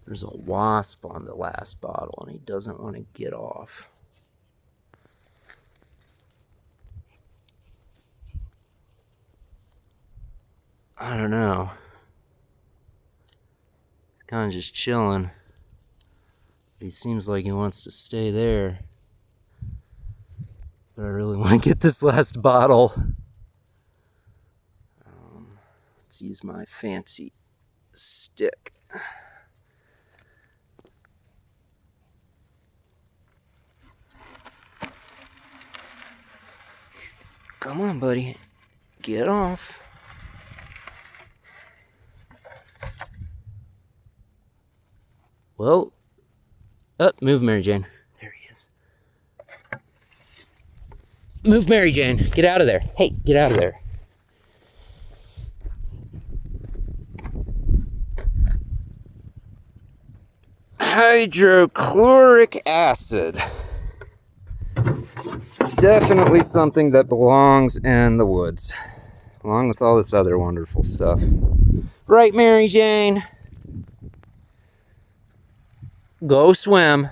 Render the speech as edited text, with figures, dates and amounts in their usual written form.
There's a wasp on the last bottle, and he doesn't want to get off. I don't know. He's kind of just chilling. He seems like he wants to stay there. But I really want to get this last bottle. Let's use my fancy stick. Come on, buddy. Get off. Well, move, Mary Jane. There he is. Move, Mary Jane. Get out of there. Hey, get out of there. Hydrochloric acid. Definitely something that belongs in the woods, along with all this other wonderful stuff. Right, Mary Jane? Go swim.